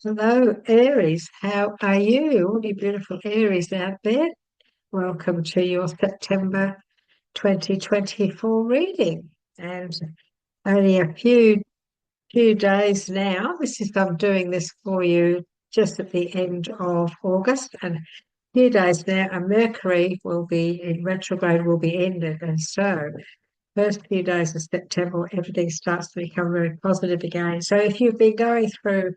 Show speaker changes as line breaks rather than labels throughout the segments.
Hello, Aries. How are you? All you beautiful Aries out there. Welcome to your September 2024 reading. And only a few days now. I'm doing this for you just at the end of August. And a few days now, and Mercury will be in retrograde, will be ended. And so first few days of September, everything starts to become very positive again. So if you've been going through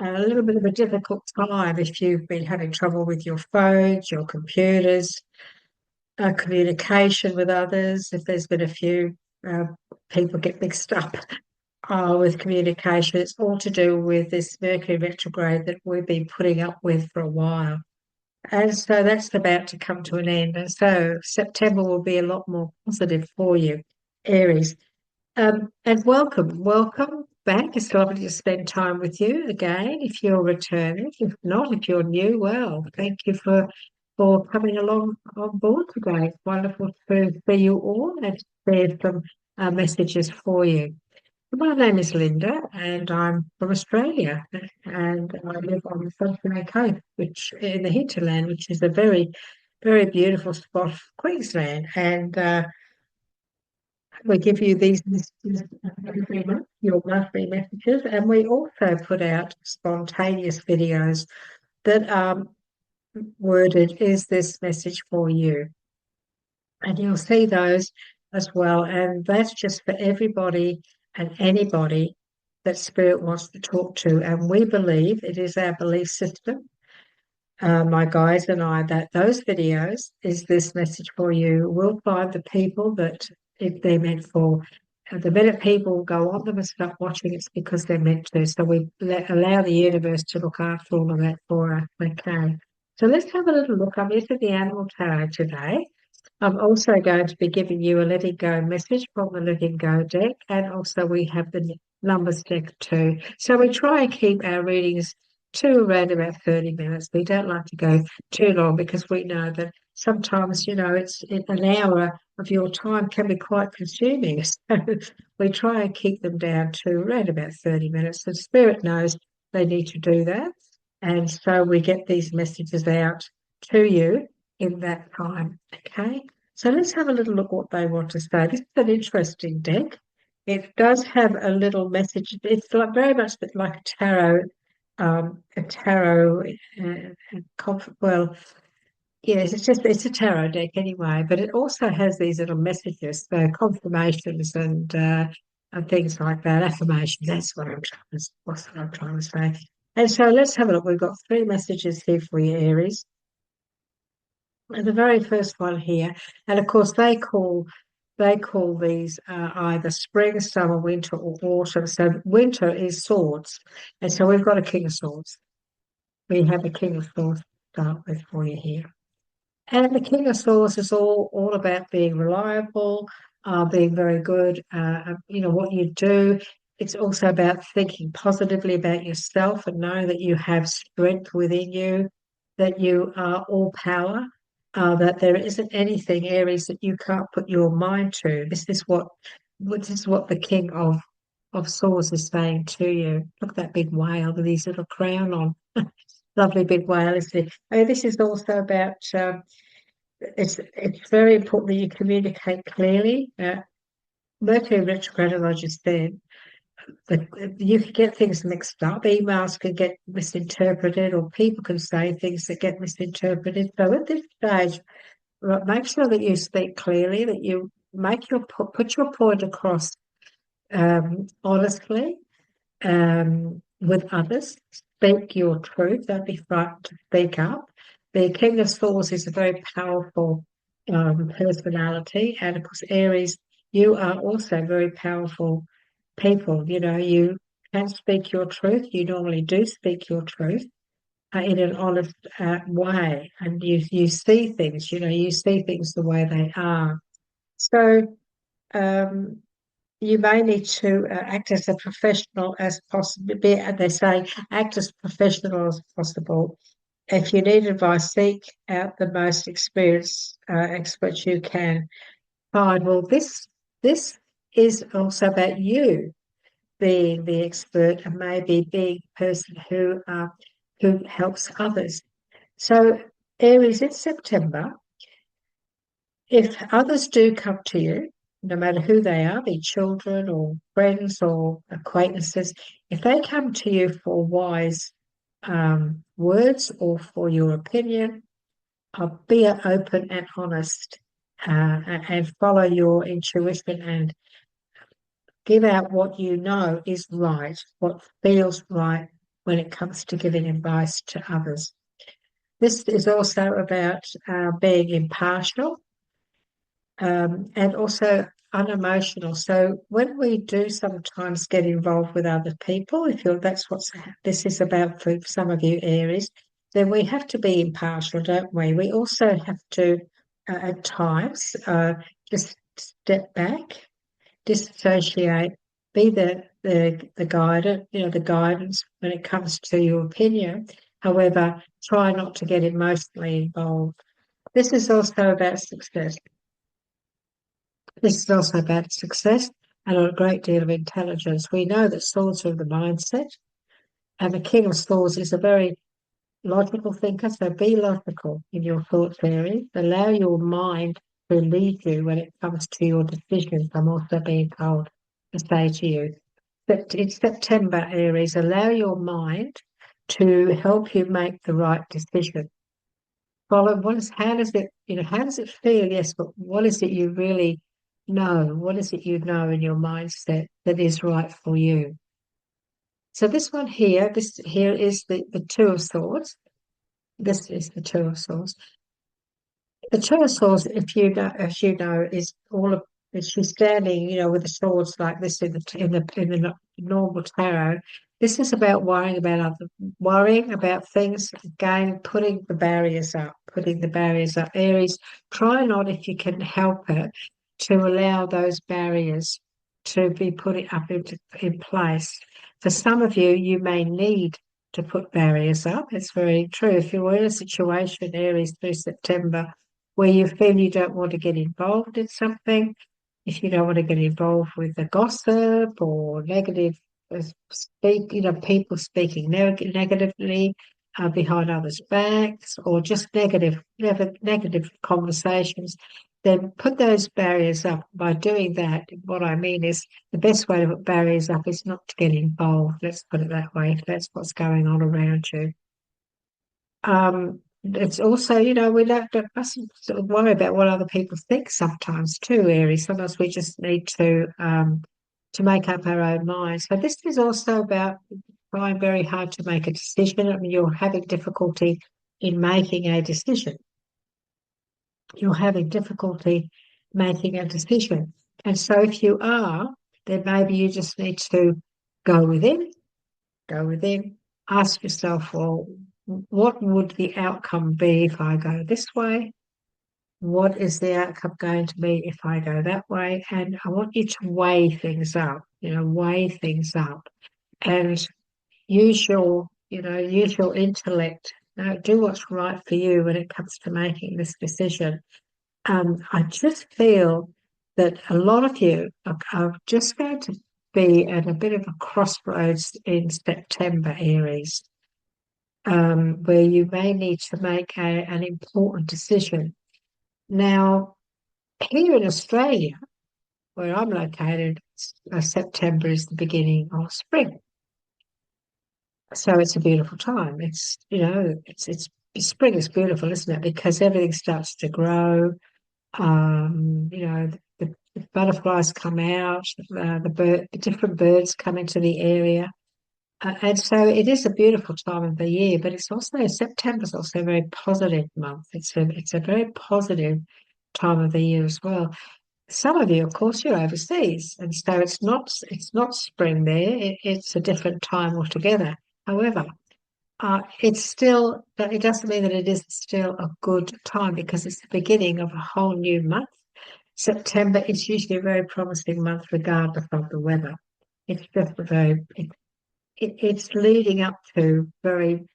a little bit of a difficult time, if you've been having trouble with your phones, your computers, communication with others, if there's been a few uh, people get mixed up with communication, it's all to do with this Mercury retrograde that we've been putting up with for a while. And so that's about to come to an end. And so September will be a lot more positive for you, Aries. And welcome back. It's lovely to spend time with you again. If you're returning, if not, if you're new, well, thank you for coming along on board today. It's wonderful to see you all and to share some messages for you. My name is Linda, and I'm from Australia, and I live on the Sunshine Coast, which in the hinterland, which is a very beautiful spot, of Queensland, and we give you these messages every month, your monthly messages, and we also put out spontaneous videos that are worded, "Is this message for you?" And you'll see those as well. And that's just for everybody and anybody that Spirit wants to talk to. And we believe it is our belief system, my guides and I, that those videos, "Is this message for you?" will find the people that if they're meant for. The minute people go on them and start watching, it's because they're meant to. So we allow the universe to look after all of that for us. Okay. So let's have a little look. I'm using the Animal Tarot today. I'm also going to be giving you a letting go message from the letting go deck, and also we have the numbers deck too. So we try and keep our readings to around about 30 minutes. We don't like to go too long because we know that sometimes, it's an hour of your time can be quite consuming. So we try and keep them down to around about 30 minutes. The Spirit knows they need to do that. And so we get these messages out to you in that time. Okay, so let's have a little look what they want to say. This is an interesting deck. It does have a little message. It's like very much like a tarot, well, yes, it's a tarot deck anyway. But it also has these little messages, confirmations and things like that, affirmations. That's what I'm trying to say. And so let's have a look. We've got three messages here for you, Aries. And the very first one here, and of course they call these either spring, summer, winter, or autumn. So winter is swords, and so we've got a king of swords. We have a king of swords to start with for you here, and the king of swords is all about being reliable, being very good. What you do. It's also about thinking positively about yourself and knowing that you have strength within you, that you are all power, that there isn't anything, Aries, that you can't put your mind to. This is what the King of Swords is saying to you. Look at that big whale with his little crown on. Lovely big whale, isn't it? I mean, this is also about. It's very important that you communicate clearly. Mercury retrograde, as I just said, but you can get things mixed up. Emails can get misinterpreted, or people can say things that get misinterpreted. So at this stage, make sure that you speak clearly, that you put your point across honestly with others. Speak your truth. Don't be frightened to speak up. The King of Swords is a very powerful personality, and of course, Aries, you are also very powerful people. You can speak your truth. You normally do speak your truth in an honest way, and you see things. You see things the way they are. So um, you may need to act as a professional as possible. They say act as professional as possible. If you need advice, seek out the most experienced experts you can find. Well, this is also about you. being the expert and maybe being the person who helps others. So Aries, in September, if others do come to you, no matter who they are, be children or friends or acquaintances, if they come to you for wise words or for your opinion, be open and honest, and follow your intuition and give out what you know is right, what feels right when it comes to giving advice to others. This is also about being impartial, and also unemotional. So when we do sometimes get involved with other people, if you're that's what this is about for some of you Aries, then we have to be impartial, don't we? We also have to at times just step back, disassociate, be the guidance, the guidance when it comes to your opinion. However, try not to get emotionally involved. This is also about success. This is also about success and a great deal of intelligence. We know that swords are the mindset, and the King of Swords is a very logical thinker. So be logical in your thoughts, Aries. Allow your mind to lead you when it comes to your decisions. I'm also being told to say to you that in September, Aries, allow your mind to help you make the right decision. Follow how does it feel? Yes, but what is it you really know? What is it you know in your mindset that is right for you? So this here is the Two of Swords. This is the Two of Swords. The Two of Swords, as you know, is she's standing, with the swords like this in the normal tarot. This is about worrying about things. Again, putting the barriers up. Aries, try not, if you can help it, to allow those barriers to be put up in place. For some of you, you may need to put barriers up. It's very true. If you're in a situation, Aries, through September, where you feel you don't want to get involved in something, if you don't want to get involved with the gossip or negative people speaking negatively behind others' backs, or just negative conversations, then put those barriers up. By doing that, what I mean is the best way to put barriers up is not to get involved. Let's put it that way, if that's what's going on around you. It's also, we mustn't sort of worry about what other people think sometimes too, Aries. Sometimes we just need to make up our own minds. So this is also about trying very hard to make a decision. I mean, you're having difficulty in making a decision. You're having difficulty making a decision. And so if you are, then maybe you just need to go within, ask yourself, well, what would the outcome be if I go this way? What is the outcome going to be if I go that way? And I want you to weigh things up, and use your intellect. Do what's right for you when it comes to making this decision. I just feel that a lot of you are just going to be at a bit of a crossroads in September, Aries, where you may need to make an important decision. Now, here in Australia, where I'm located, September is the beginning of spring. So it's a beautiful time. Spring is beautiful, isn't it? Because everything starts to grow. The butterflies come out, the different birds come into the area. And so it is a beautiful time of the year, but September is also a very positive month. It's a very positive time of the year as well. Some of you, of course, you're overseas, and so it's not spring there. It's a different time altogether. However, it doesn't mean that it isn't still a good time, because it's the beginning of a whole new month. September is usually a very promising month, regardless of the weather. It's just it's leading up to very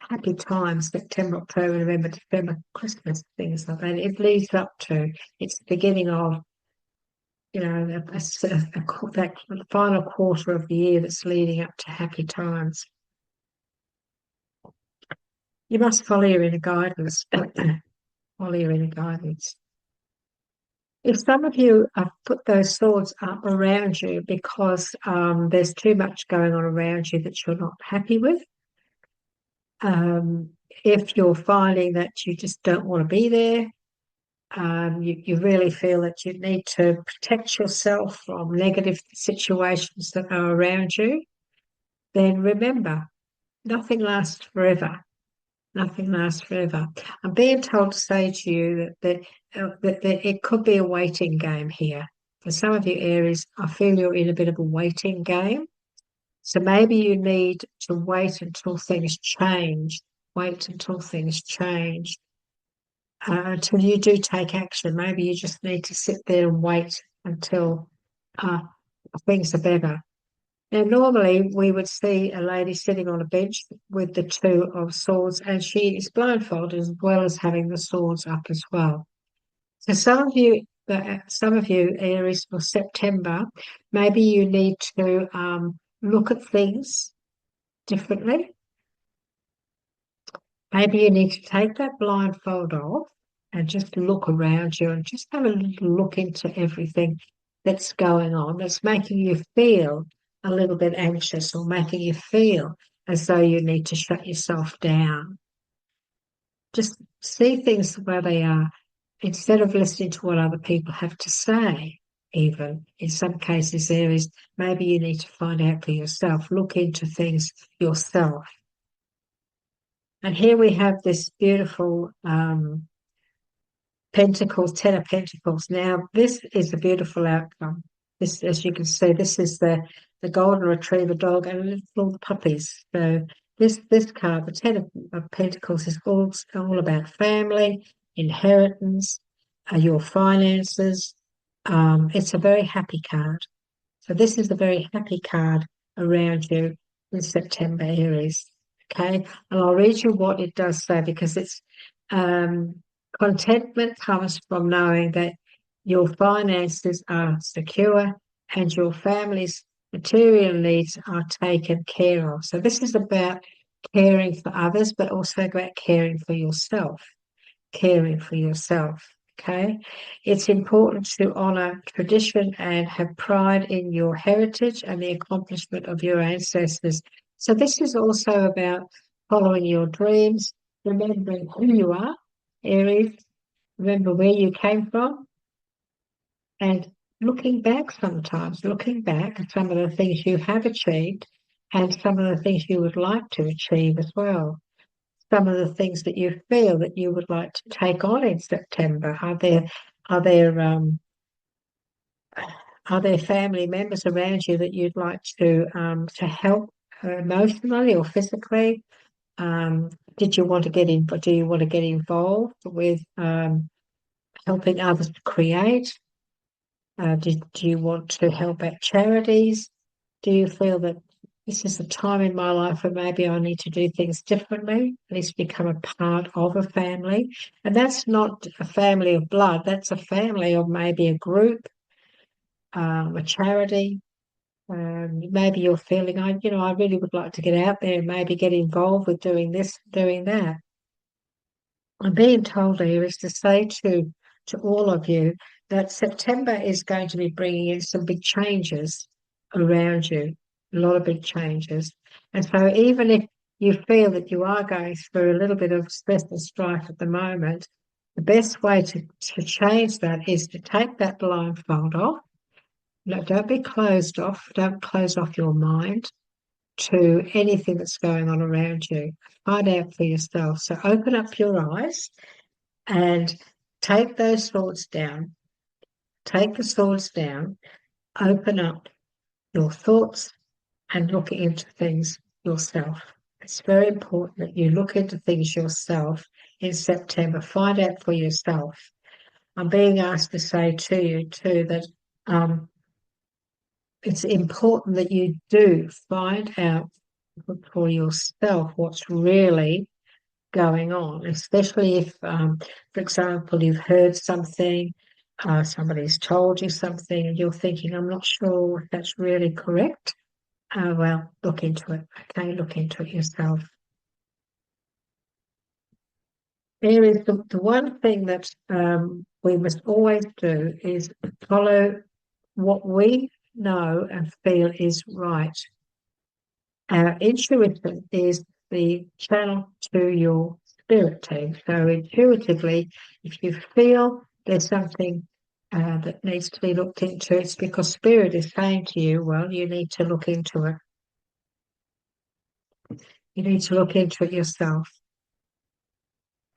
happy times. September, October, November, December, Christmas, things like that. It leads up to, it's the beginning of that final quarter of the year that's leading up to happy times. You must follow your inner guidance. Follow your inner guidance. If some of you have put those swords up around you because there's too much going on around you that you're not happy with, if you're finding that you just don't want to be there, you really feel that you need to protect yourself from negative situations that are around you, then remember, nothing lasts forever. Nothing lasts forever. I'm being told to say to you that it could be a waiting game here. For some of you Aries, I feel you're in a bit of a waiting game. So maybe you need to wait until things change. Wait until things change. Until you do take action. Maybe you just need to sit there and wait until things are better. Now, normally we would see a lady sitting on a bench with the two of swords, and she is blindfolded as well as having the swords up as well. So some of you Aries, for September, maybe you need to look at things differently. Maybe you need to take that blindfold off and just look around you and just have a little look into everything that's going on, that's making you feel a little bit anxious or making you feel as though you need to shut yourself down. Just see things where they are instead of listening to what other people have to say. Even in some cases, maybe you need to find out for yourself, look into things yourself. And here we have this beautiful Pentacles, Ten of Pentacles. Now, this is a beautiful outcome. This, as you can see, this is the golden retriever dog and little the puppies. So this card, the Ten of Pentacles, is all about family, inheritance, your finances. It's a very happy card. So this is a very happy card around you in September, Aries. Okay, and I'll read you what it does say, because it's contentment comes from knowing that your finances are secure and your family's material needs are taken care of. So this is about caring for others, but also about caring for yourself. Caring for yourself. Okay, it's important to honour tradition and have pride in your heritage and the accomplishment of your ancestors. So this is also about following your dreams, remembering who you are, Aries, remember where you came from, and looking back sometimes, looking back at some of the things you have achieved and some of the things you would like to achieve as well. Some of the things that you feel that you would like to take on in September. Are there family members around you that you'd like to help emotionally or physically? Did you want to get in? Do you want to get involved with helping others to create? Do you want to help at charities? Do you feel that this is the time in my life where maybe I need to do things differently, at least become a part of a family? And that's not a family of blood, that's a family of maybe a group, a charity. Maybe you're feeling, I really would like to get out there and maybe get involved with doing this, doing that. I'm being told here is to say to all of you that September is going to be bringing in some big changes around you, a lot of big changes. And so even if you feel that you are going through a little bit of stress and strife at the moment, the best way to change that is to take that blindfold off. No, don't be closed off. Don't close off your mind to anything that's going on around you. Find out for yourself. So open up your eyes and take those thoughts down. Take the swords down, open up your thoughts and look into things yourself. It's very important that you look into things yourself in September. Find out for yourself. I'm being asked to say to you too that it's important that you do find out for yourself what's really going on, especially if, for example, you've heard something Somebody's told you something and you're thinking, I'm not sure if that's really correct. Well, look into it. Okay, look into it yourself. There is the one thing that we must always do is follow what we know and feel is right. Our intuition is the channel to your spirit team. So intuitively, if you feel there's something that needs to be looked into, it's because spirit is saying to you, well, you need to look into it. You need to look into it yourself.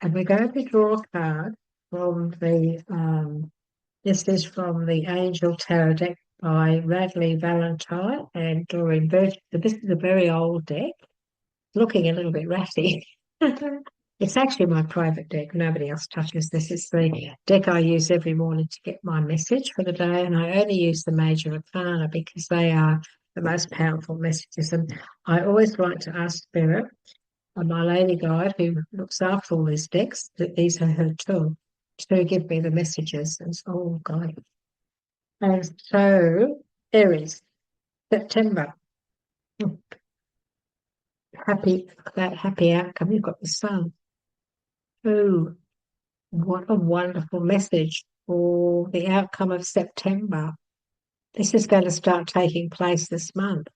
And we're going to draw a card from this is from the Angel Tarot deck by Radley Valentine and Doreen Birch. This is a very old deck, looking a little bit ratty. It's actually my private deck. Nobody else touches this. It's the deck I use every morning to get my message for the day, and I only use the major arcana because they are the most powerful messages. And I always like to ask Spirit, and my lady guide who looks after all these decks, that these are her too, to give me the messages. And oh God. And so Aries, September. Happy outcome. You've got the sun. Oh, what a wonderful message for the outcome of September. This is going to start taking place this month.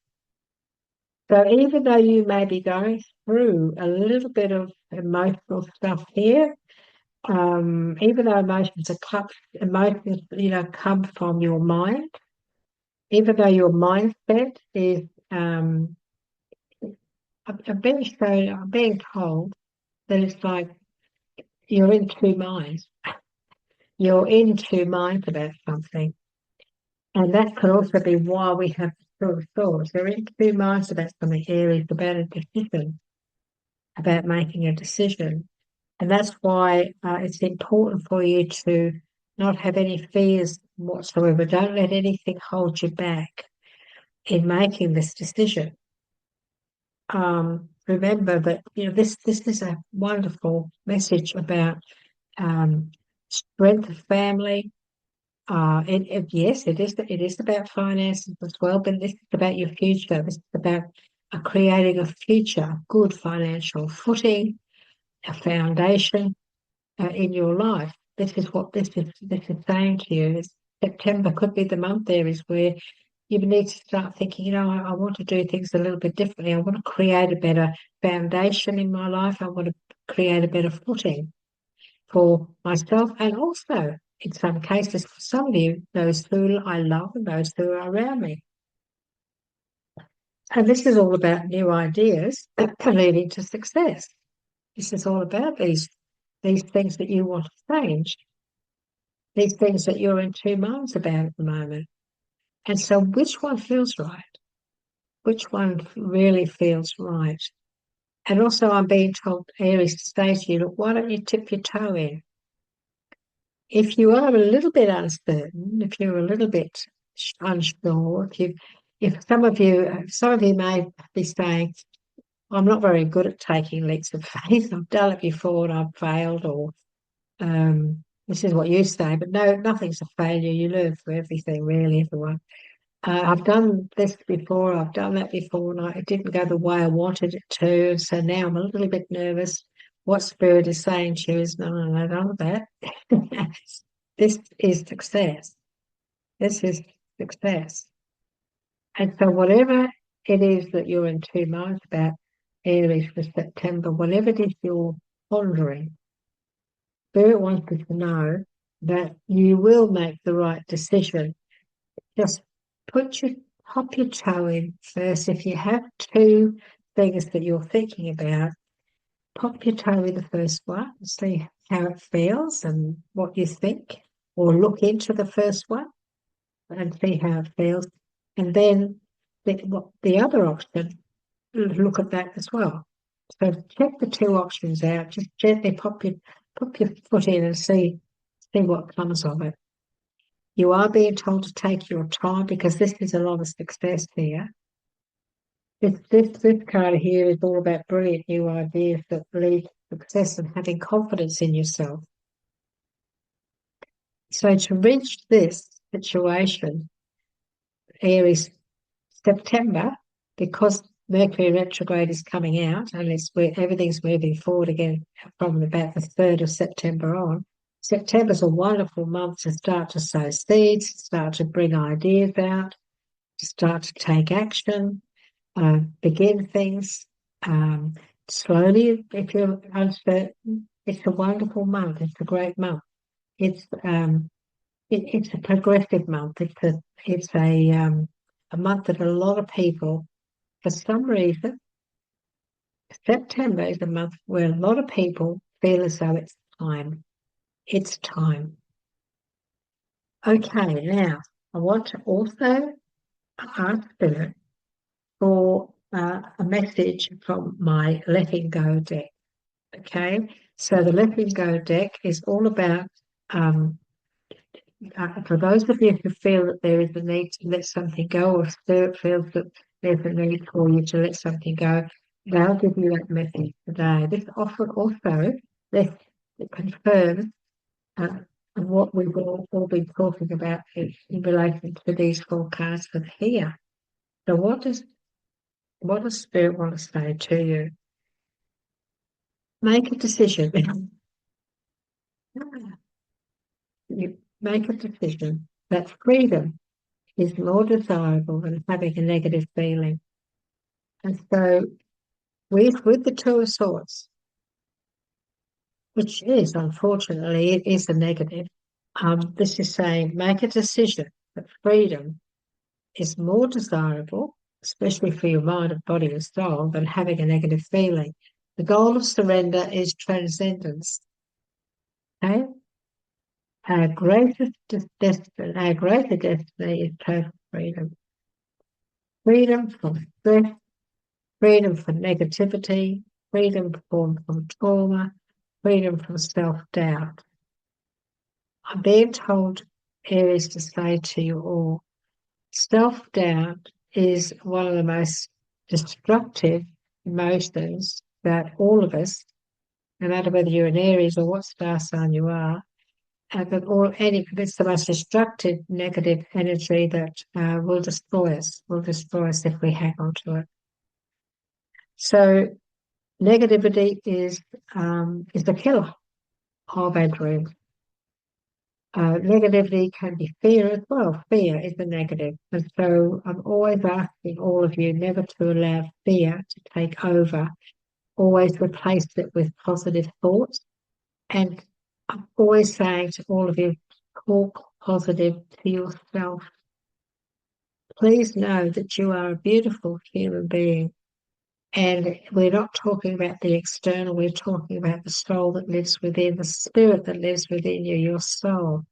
So even though you may be going through a little bit of emotional stuff here, even though emotions come from your mind, even though your mindset is, I'm being told that it's like you're in two minds. You're in two minds about something. And that could also be why we have the thoughts. You're in two minds about something here is about a decision, about making a decision. And that's why it's important for you to not have any fears whatsoever. Don't let anything hold you back in making this decision. Remember that this is a wonderful message about strength of family. Yes, it is about finances as well, but this is about your future. This is about creating a future, good financial footing, a foundation in your life. This is what this is saying to you. September could be the month there is where you need to start thinking, I want to do things a little bit differently. I want to create a better foundation in my life. I want to create a better footing for myself and also, in some cases, for some of you, those who I love and those who are around me. And this is all about new ideas leading to success. This is all about these things that you want to change, these things that you're in two minds about at the moment. And so which one feels right? Which one really feels right? And also I'm being told, Aries, to say to you, look, why don't you tip your toe in? If you are a little bit uncertain, if you're a little bit unsure, if some of you may be saying, I'm not very good at taking leaps of faith. I've done it before and I've failed, or this is what you say, but no, nothing's a failure. You learn from everything, really, everyone. I've done this before, I've done that before, and it didn't go the way I wanted it to. So now I'm a little bit nervous. What Spirit is saying to you is, no, none of that. This is success. This is success. And so whatever it is that you're in two minds about, Aries for September, whatever it is you're pondering, Spirit wants you to know that you will make the right decision. Just hop your toe in first. If you have two things that you're thinking about, pop your toe in the first one, see how it feels and what you think, or look into the first one and see how it feels. And then the other option, look at that as well. So check the two options out. Just gently pop your foot in and see what comes of it. You are being told to take your time because this is a lot of success here. This card here is all about brilliant new ideas that lead to success and having confidence in yourself. So to reach this situation, Aries, September, because Mercury retrograde is coming out and everything's moving forward again from about the 3rd of September on. September's a wonderful month to start to sow seeds, start to bring ideas out, to start to take action, begin things slowly if you're uncertain. It's a wonderful month. It's a great month. It's it's a progressive month. It's a month that a lot of people, for some reason, September is a month where a lot of people feel as though it's time. It's time. Okay, now I want to also ask Spirit for a message from my Letting Go deck. Okay, so the Letting Go deck is all about, for those of you who feel that there is a need to let something go, or Spirit feels that there's a need for you to let something go, they'll give you that message today. This offer also confirms what we've all been talking about in relation to these forecasts of here. So what does Spirit want to say to you? Make a decision. You make a decision that freedom is more desirable than having a negative feeling. And so with the Two of Swords, which is, unfortunately, it is a negative, this is saying make a decision that freedom is more desirable, especially for your mind and body and soul, than having a negative feeling. The goal of surrender is transcendence. Okay? Our greater destiny is total freedom. Freedom from stress, freedom from negativity, freedom from trauma, freedom from self-doubt. I'm being told, Aries, to say to you all, self-doubt is one of the most destructive emotions that all of us, no matter whether you're an Aries or what star sign you are, it's the most destructive negative energy that will destroy us if we hang on to it. So negativity is the killer of our dreams. Negativity can be fear as well. Fear is a negative. And so I'm always asking all of you never to allow fear to take over. Always replace it with positive thoughts. And I'm always saying to all of you, talk positive to yourself. Please know that you are a beautiful human being. And we're not talking about the external, we're talking about the soul that lives within, the spirit that lives within you, your soul.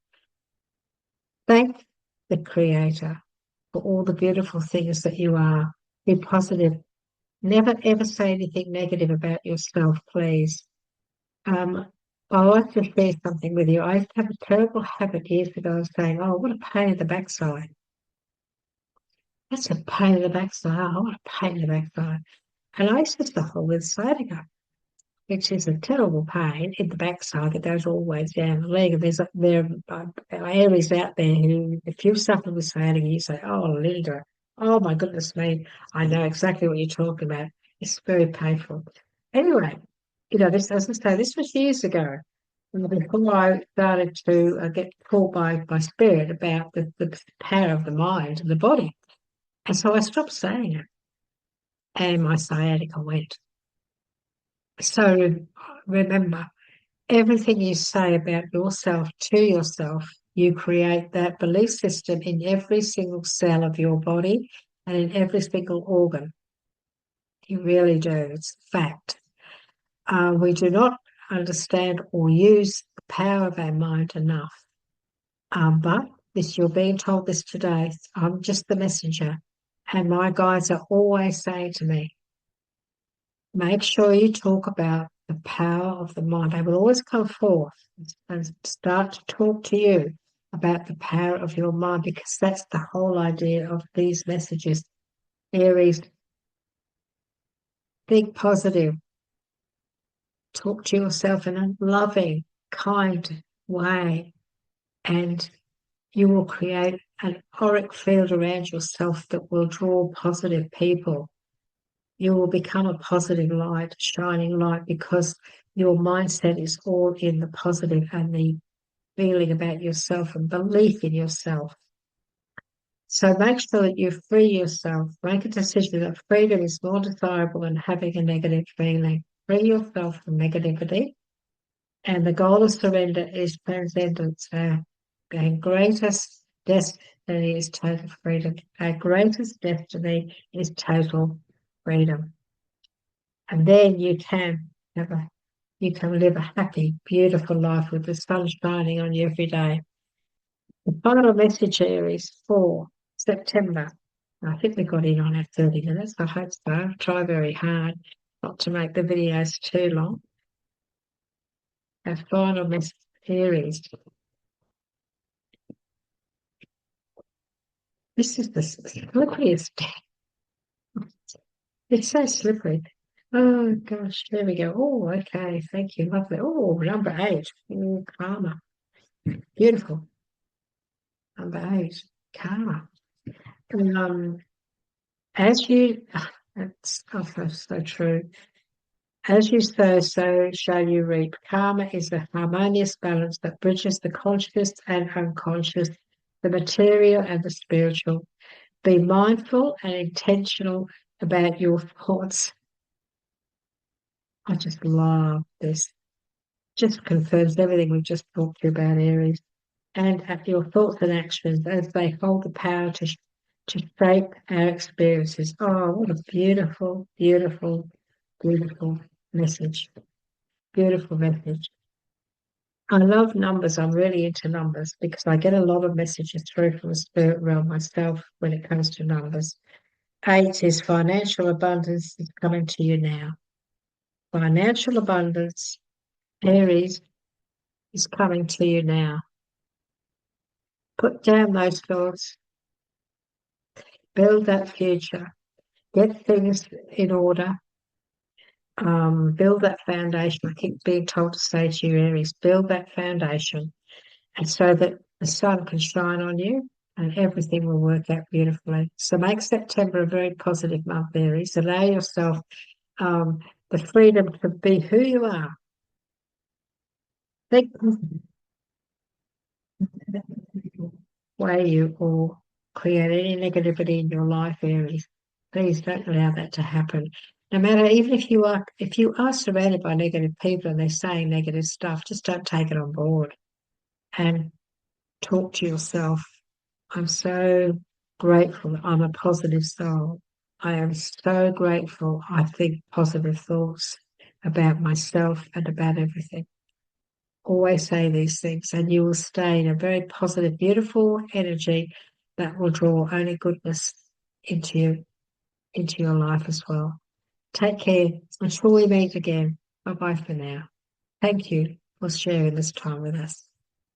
Thank the Creator for all the beautiful things that you are. Be positive. Never ever say anything negative about yourself, please. I like to share something with you. I used to have a terrible habit years ago of saying, oh, what a pain in the backside. That's a pain in the backside. Oh, what a pain in the backside. And I used to suffer with sciatica, which is a terrible pain in the backside that goes all the way down the leg. And there are areas out there who, if you suffer with sciatica, you say, oh, Linda, oh my goodness me, I know exactly what you're talking about. It's very painful. Anyway, this, as I say, this was years ago. Before I started to get called by spirit about the power of the mind and the body. And so I stopped saying it, and my sciatica went. So remember, everything you say about yourself to yourself, you create that belief system in every single cell of your body and in every single organ. You really do. It's a fact. We do not understand or use the power of our mind enough. But you're being told this today. I'm just the messenger. And my guides are always saying to me, make sure you talk about the power of the mind. They will always come forth and start to talk to you about the power of your mind, because that's the whole idea of these messages. Aries, think positive. Talk to yourself in a loving, kind way. and you will create an auric field around yourself that will draw positive people. You will become a positive light, shining light, because your mindset is all in the positive and the feeling about yourself and belief in yourself. So make sure that you free yourself. Make a decision that freedom is more desirable than having a negative feeling. Free yourself from negativity. And the goal of surrender is transcendence. Our greatest destiny is total freedom. Our greatest destiny is total freedom. And then you can live a happy, beautiful life with the sun shining on you every day. The final message, Aries, for September. I think we got in on our 30 minutes. I hope so. I try very hard not to make the videos too long. Our final message, Aries. This is the slipperiest. It's so slippery. Oh gosh, there we go. Oh, okay. Thank you. Lovely. Oh, number 8. Oh, karma. Beautiful. Number 8. Karma. As you, that's so true. As you sow, so shall you reap. Karma is a harmonious balance that bridges the conscious and unconscious, the material and the spiritual. Be mindful and intentional about your thoughts. I just love this. Just confirms everything we've just talked to you about, Aries. And at your thoughts and actions as they hold the power to shape our experiences. Oh, what a beautiful, beautiful, beautiful message. Beautiful message. I love numbers. I'm really into numbers because I get a lot of messages through from the spirit realm myself when it comes to numbers. 8 is financial abundance is coming to you now. Financial abundance, Aries, is coming to you now. Put down those thoughts. Build that future. Get things in order. Build that foundation. I keep being told to say to you, Aries, build that foundation, and so that the sun can shine on you and everything will work out beautifully. So make September a very positive month, Aries. Allow yourself the freedom to be who you are. Think way you or create any negativity in your life, Aries. Please don't allow that to happen. No matter, even if you are surrounded by negative people and they're saying negative stuff, just don't take it on board and talk to yourself. I'm so grateful that I'm a positive soul. I am so grateful I think positive thoughts about myself and about everything. Always say these things and you will stay in a very positive, beautiful energy that will draw only goodness into your life as well. Take care until we meet again. Bye bye for now. Thank you for sharing this time with us.